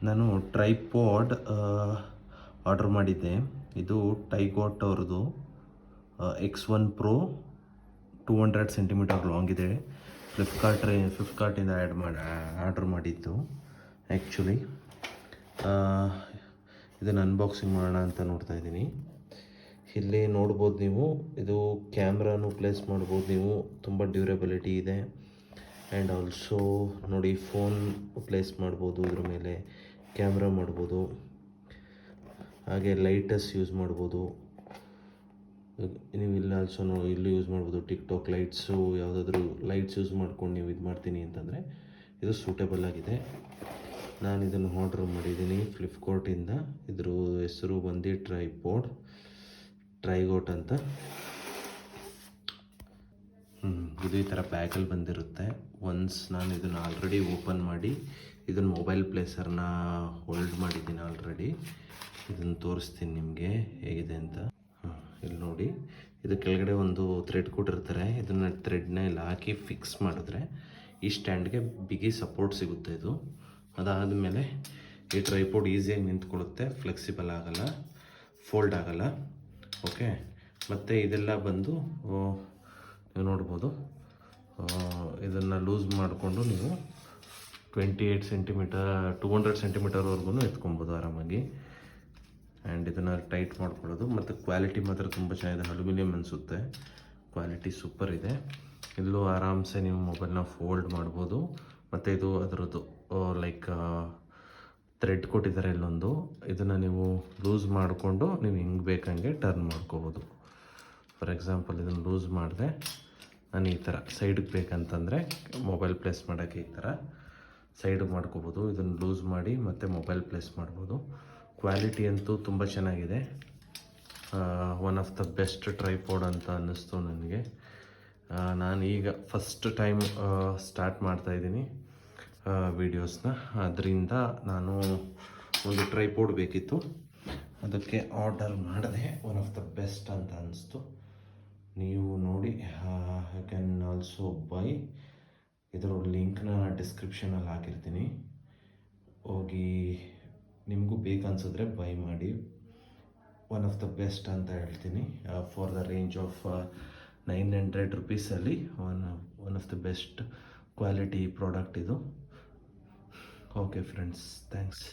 ನಾನು tripod order ಮಾಡಿದ್ದೆ. ಇದು ಟೈಗೋಟ್ ಅವ್ರದ್ದು X1 Pro 200 ಸೆಂಟಿಮೀಟರ್ ಲಾಂಗ್ ಇದೆ. ಫ್ಲಿಪ್ಕಾರ್ಟಿಂದ ಆರ್ಡ್ರ್ ಮಾಡಿದ್ದು ಆ್ಯಕ್ಚುಲಿ. ಇದನ್ನು ಅನ್ಬಾಕ್ಸಿಂಗ್ ಮಾಡೋಣ ಅಂತ ನೋಡ್ತಾ ಇದ್ದೀನಿ. ಇಲ್ಲಿ ನೋಡ್ಬೋದು ನೀವು, ಇದು ಕ್ಯಾಮ್ರಾನು ಪ್ಲೇಸ್ ಮಾಡ್ಬೋದು ನೀವು, ತುಂಬ ಡ್ಯೂರಬಿಲಿಟಿ ಇದೆ. ಆ್ಯಂಡ್ ಆಲ್ಸೋ ನೋಡಿ, ಫೋನ್ ಪ್ಲೇಸ್ ಮಾಡ್ಬೋದು, ಇದ್ರ ಮೇಲೆ ಕ್ಯಾಮ್ರಾ ಮಾಡ್ಬೋದು, ಹಾಗೆ ಲೈಟಸ್ ಯೂಸ್ ಮಾಡ್ಬೋದು. ನೀವು ಇಲ್ಲಿ ಆಲ್ಸೋ ಇಲ್ಲಿ ಯೂಸ್ ಮಾಡ್ಬೋದು. ಟಿಕ್ಟಾಕ್ ಲೈಟ್ಸು, ಯಾವುದಾದ್ರೂ ಲೈಟ್ಸ್ ಯೂಸ್ ಮಾಡ್ಕೊಂಡು ನೀವು ಇದು ಮಾಡ್ತೀನಿ ಅಂತಂದರೆ ಇದು ಸೂಟೇಬಲ್ ಆಗಿದೆ. ನಾನು ಇದನ್ನು ಆರ್ಡ್ರ್ ಮಾಡಿದ್ದೀನಿ ಫ್ಲಿಪ್ಕಾರ್ಟಿಂದ. ಇದ್ರ ಹೆಸರು ಬಂದು ಟ್ರೈಗೋಟ್ ಅಂತ. ಇದು ಈ ಥರ ಬ್ಯಾಗಲ್ಲಿ ಬಂದಿರುತ್ತೆ. ಒನ್ಸ್ ನಾನು ಇದನ್ನು ಆಲ್ರೆಡಿ ಓಪನ್ ಮಾಡಿ ಇದನ್ನು ಮೊಬೈಲ್ ಪ್ಲೇಸರ್ನ ಹೋಲ್ಡ್ ಮಾಡಿದ್ದೀನಿ ಆಲ್ರೆಡಿ. ಇದನ್ನು ತೋರಿಸ್ತೀನಿ ನಿಮಗೆ ಹೇಗಿದೆ ಅಂತ. ಇಲ್ಲಿ ನೋಡಿ, ಇದು ಕೆಳಗಡೆ ಒಂದು ಥ್ರೆಡ್ ಕೊಟ್ಟಿರ್ತಾರೆ. ಇದನ್ನು ಥ್ರೆಡ್ನ ಇಲ್ಲಿ ಹಾಕಿ ಫಿಕ್ಸ್ ಮಾಡಿದ್ರೆ ಈ ಸ್ಟ್ಯಾಂಡ್ಗೆ ಬಿಗಿ ಸಪೋರ್ಟ್ ಸಿಗುತ್ತೆ. ಇದು ಅದಾದಮೇಲೆ ಈ ಟ್ರೈಪಾಡ್ ಈಸಿಯಾಗಿ ನಿಂತ್ಕೊಳ್ಳುತ್ತೆ, ಫ್ಲೆಕ್ಸಿಬಲ್ ಆಗೋಲ್ಲ, ಫೋಲ್ಡ್ ಆಗೋಲ್ಲ. ಓಕೆ, ಮತ್ತು ಇದೆಲ್ಲ ಬಂದು ನೀವು ನೋಡ್ಬೋದು, ಇದನ್ನು ಲೂಸ್ ಮಾಡಿಕೊಂಡು ನೀವು 28 ಸೆಂಟಿಮೀಟರ್ 200 ಸೆಂಟಿಮೀಟರ್ವರೆಗೂ ಎತ್ಕೊಬೋದು ಆರಾಮಾಗಿ. ಆ್ಯಂಡ್ ಇದನ್ನು ಟೈಟ್ ಮಾಡ್ಕೊಳ್ಳೋದು. ಮತ್ತು ಕ್ವಾಲಿಟಿ ಮಾತ್ರ ತುಂಬ ಚೆನ್ನಾಗಿದೆ. ಅಲ್ಯೂಮಿನಿಯಂ ಅನಿಸುತ್ತೆ, ಕ್ವಾಲಿಟಿ ಸೂಪರ್ ಇದೆ. ಇಲ್ಲೂ ಆರಾಮ್ಸೆ ನೀವು ಮೊಬೈಲ್ನ ಫೋಲ್ಡ್ ಮಾಡ್ಬೋದು. ಮತ್ತು ಇದು ಅದರದ್ದು ಲೈಕ್ ಥ್ರೆಡ್ ಕೊಟ್ಟಿದ್ದಾರೆ ಇಲ್ಲೊಂದು. ಇದನ್ನು ನೀವು ಲೂಸ್ ಮಾಡಿಕೊಂಡು ನೀವು ಹೆಂಗೆ ಬೇಕಂಗೆ ಟರ್ನ್ ಮಾಡ್ಕೋಬೋದು. ಫಾರ್ ಎಕ್ಸಾಂಪಲ್ ಇದನ್ನು ಲೂಸ್ ಮಾಡಿದೆ ನಾನು, ಈ ಥರ ಸೈಡಿಗೆ ಬೇಕಂತಂದರೆ ಮೊಬೈಲ್ ಪ್ಲೇಸ್ ಮಾಡೋಕ್ಕೆ ಈ ಥರ ಸೈಡಿಗೆ ಮಾಡ್ಕೋಬೋದು. ಇದನ್ನು ಲೂಸ್ ಮಾಡಿ ಮತ್ತು ಮೊಬೈಲ್ ಪ್ಲೇಸ್ ಮಾಡ್ಬೋದು. ಕ್ವಾಲಿಟಿ ಅಂತೂ ತುಂಬ ಚೆನ್ನಾಗಿದೆ. One of the best tripod ಅಂತ ಅನ್ನಿಸ್ತು ನನಗೆ. ನಾನು ಈಗ ಫಸ್ಟ್ ಟೈಮ್ ಸ್ಟಾರ್ಟ್ ಮಾಡ್ತಾಯಿದ್ದೀನಿ ವೀಡಿಯೋಸ್ನ. ಅದರಿಂದ ನಾನು ಒಂದು ಟ್ರೈಪಾಡ್ ಬೇಕಿತ್ತು, ಅದಕ್ಕೆ ಆರ್ಡರ್ ಮಾಡಿದೆ. ಒನ್ ಆಫ್ ದ ಬೆಸ್ಟ್ ಅಂತ ಅನ್ನಿಸ್ತು. ನೀವು ನೋಡಿ, ಯು ಕ್ಯಾನ್ ಆಲ್ಸೋ ಬೈ. ಇದರ ಲಿಂಕ್ನ ಡಿಸ್ಕ್ರಿಪ್ಷನಲ್ಲಿ ಹಾಕಿರ್ತೀನಿ, ಹೋಗಿ ನಿಮಗೂ ಬೇಕನ್ಸಿದ್ರೆ ಬೈ ಮಾಡಿ. ಒನ್ ಆಫ್ ದ ಬೆಸ್ಟ್ ಅಂತ ಹೇಳ್ತೀನಿ. ಫಾರ್ ದ ರೇಂಜ್ ಆಫ್ 900 ರುಪೀಸಲ್ಲಿ one of the best quality product ಇದು. Okay friends, thanks.